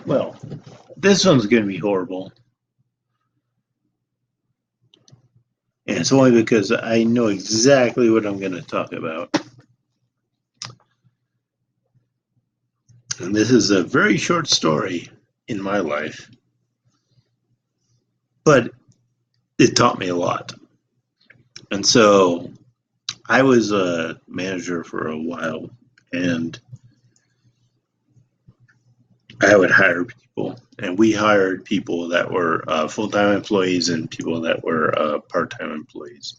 Well, this one's going to be horrible. And it's only because I know exactly what I'm going to talk about. And this is a very short story in my life, but it taught me a lot. And so I was a manager for a while, and I would hire people, and we hired people that were full-time employees and people that were part-time employees.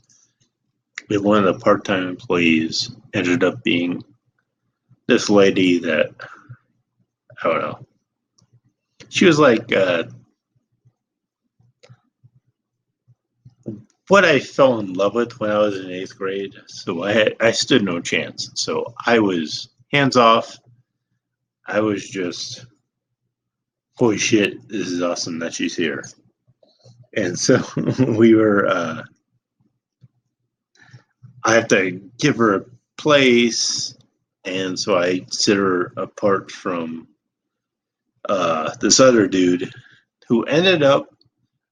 And one of the part-time employees ended up being this lady that, I don't know, she was like what I fell in love with when I was in 8th grade. So I stood no chance. So I was hands off. I was just, holy shit, this is awesome that she's here. And so we were, I have to give her a place. And so I sit her apart from this other dude who ended up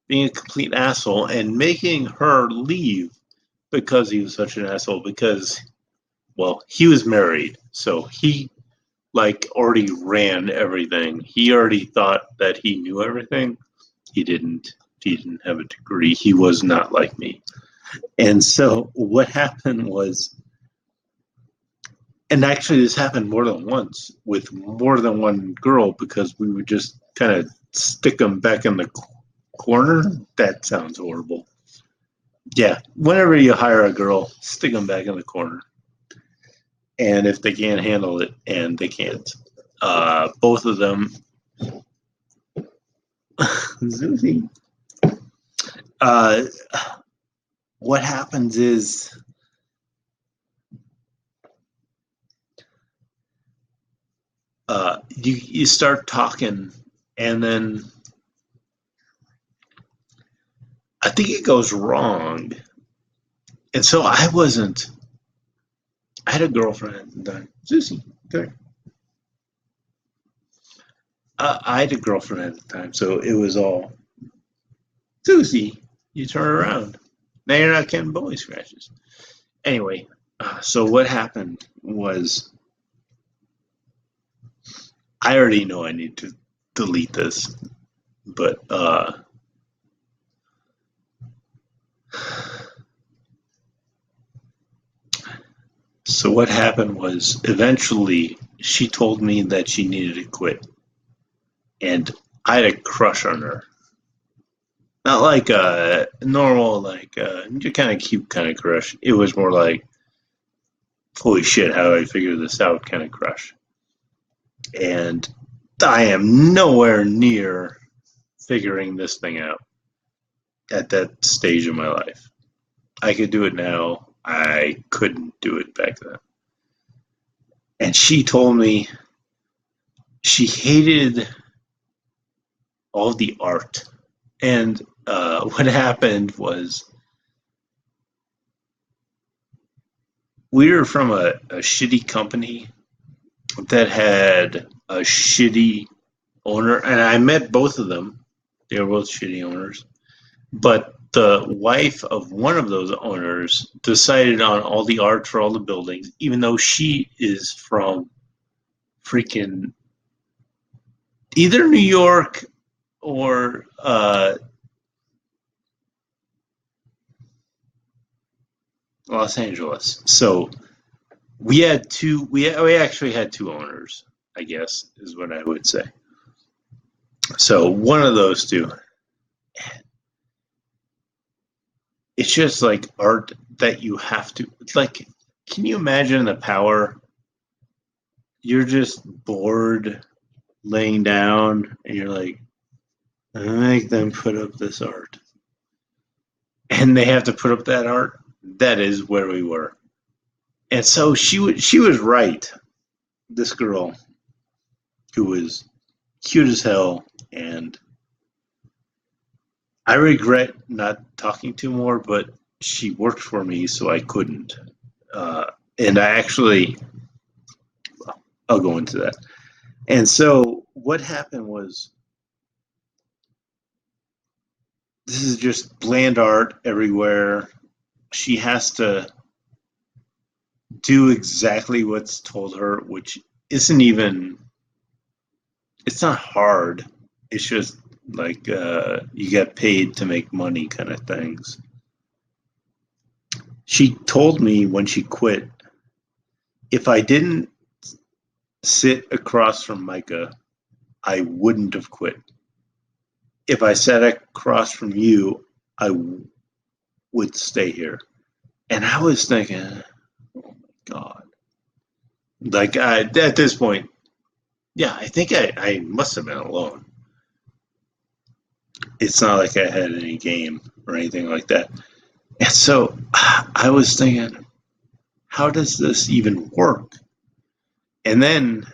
being a complete asshole and making her leave because he was such an asshole. Because, well, he was married, so he already ran everything. He already thought that he knew everything. He didn't. He didn't have a degree. He was not like me. And so what happened was, and actually this happened more than once with more than one girl, because we would just kind of stick them back in the corner. That sounds horrible. Yeah, whenever you hire a girl, stick them back in the corner. And if they can't handle it, and they can't, both of them, Zuzi, what happens is you start talking, and then I think it goes wrong. And so I had a girlfriend at the time. Susie, good. I had a girlfriend at the time, so it was all, Susie, you turn around. Now you're not getting bully scratches. Anyway, so what happened was, I already know I need to delete this, but so what happened was, eventually she told me that she needed to quit, and I had a crush on her. Not like a normal, kind of cute kind of crush. It was more like, holy shit, how do I figure this out kind of crush. And I am nowhere near figuring this thing out at that stage of my life. I could do it now. I couldn't do it back then. And she told me she hated all the art. And what happened was, we were from a shitty company that had a shitty owner, and I met both of them. They were both shitty owners. But the wife of one of those owners decided on all the art for all the buildings, even though she is from freaking either New York or Los Angeles. So we had two. We actually had two owners, I guess, is what I would say. So one of those two. It's just like art that you have to, like, can you imagine the power? You're just bored laying down, and you're like, I make them put up this art. And they have to put up that art. That is where we were. And so she was right. This girl, who was cute as hell, and I regret not talking to more, but she worked for me, so I couldn't. And I actually, well, I'll go into that. And so what happened was this is just bland art everywhere. She has to do exactly what's told her, which isn't even, it's not hard. It's just like you get paid to make money kind of things. She told me when she quit, if I didn't sit across from Micah, I wouldn't have quit. If I sat across from you, I would stay here. And I was thinking, oh my God. Like, at this point, yeah, I think I must have been alone. It's not like I had any game or anything like that. And so I was thinking, how does this even work? And then,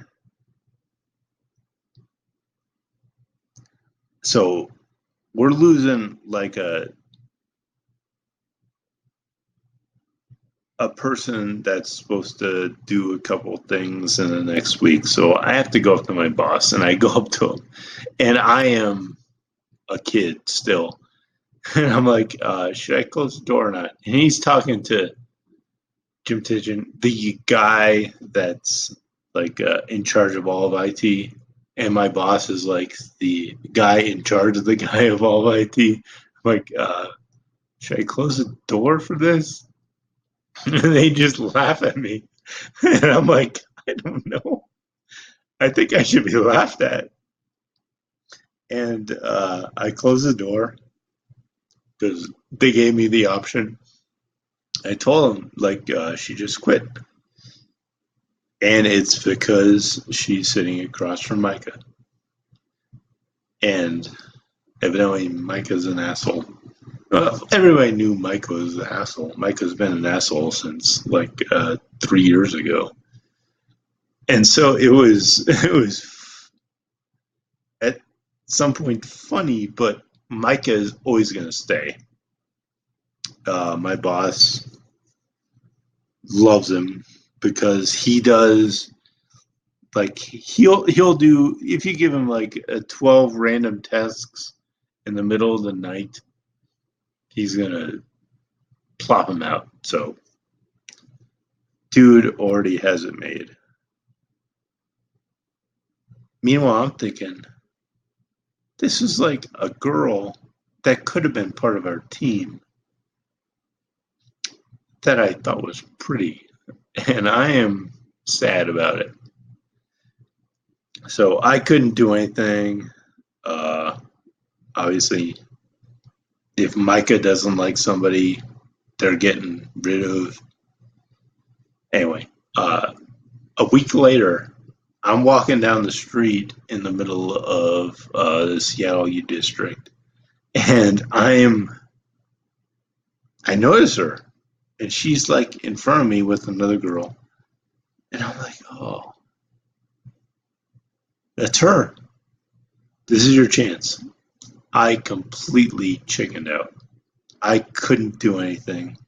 so we're losing like a person that's supposed to do a couple things in the next week. So I have to go up to my boss, and I go up to him, and I am a kid still. And I'm like, should I close the door or not? And he's talking to Jim Tidgeon, the guy that's like in charge of all of IT. And my boss is like the guy in charge of the guy of all of IT. I'm like, should I close the door for this? And they just laugh at me. And I'm like, I don't know. I think I should be laughed at. And I closed the door because they gave me the option. I told them, like, she just quit. And it's because she's sitting across from Micah. And evidently, Micah's an asshole. Well, everybody knew Micah was an asshole. Micah's been an asshole since like 3 years ago. And so it was at some point funny, but Micah is always going to stay. My boss loves him because he does, like, he'll do, if you give him like 12 random tasks in the middle of the night, he's gonna plop him out. So dude already has it made. Meanwhile, I'm thinking, this is like a girl that could have been part of our team that I thought was pretty, and I am sad about it. So I couldn't do anything. Obviously, if Micah doesn't like somebody, they're getting rid of. Anyway, a week later, I'm walking down the street in the middle of the Seattle U District, and I notice her, and she's like in front of me with another girl, and I'm like, oh, that's her. This is your chance. I completely chickened out. I couldn't do anything.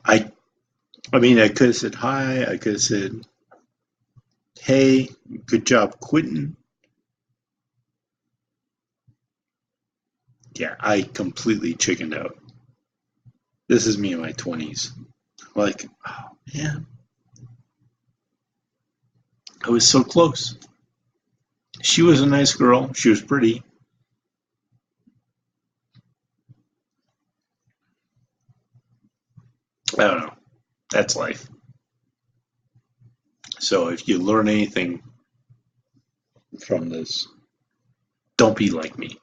I I mean, I could have said hi. I could have said, hey, good job quitting. Yeah, I completely chickened out. This is me in my 20s. Like, oh, man, I was so close. She was a nice girl. She was pretty. I don't know. That's life. So if you learn anything from this, don't be like me.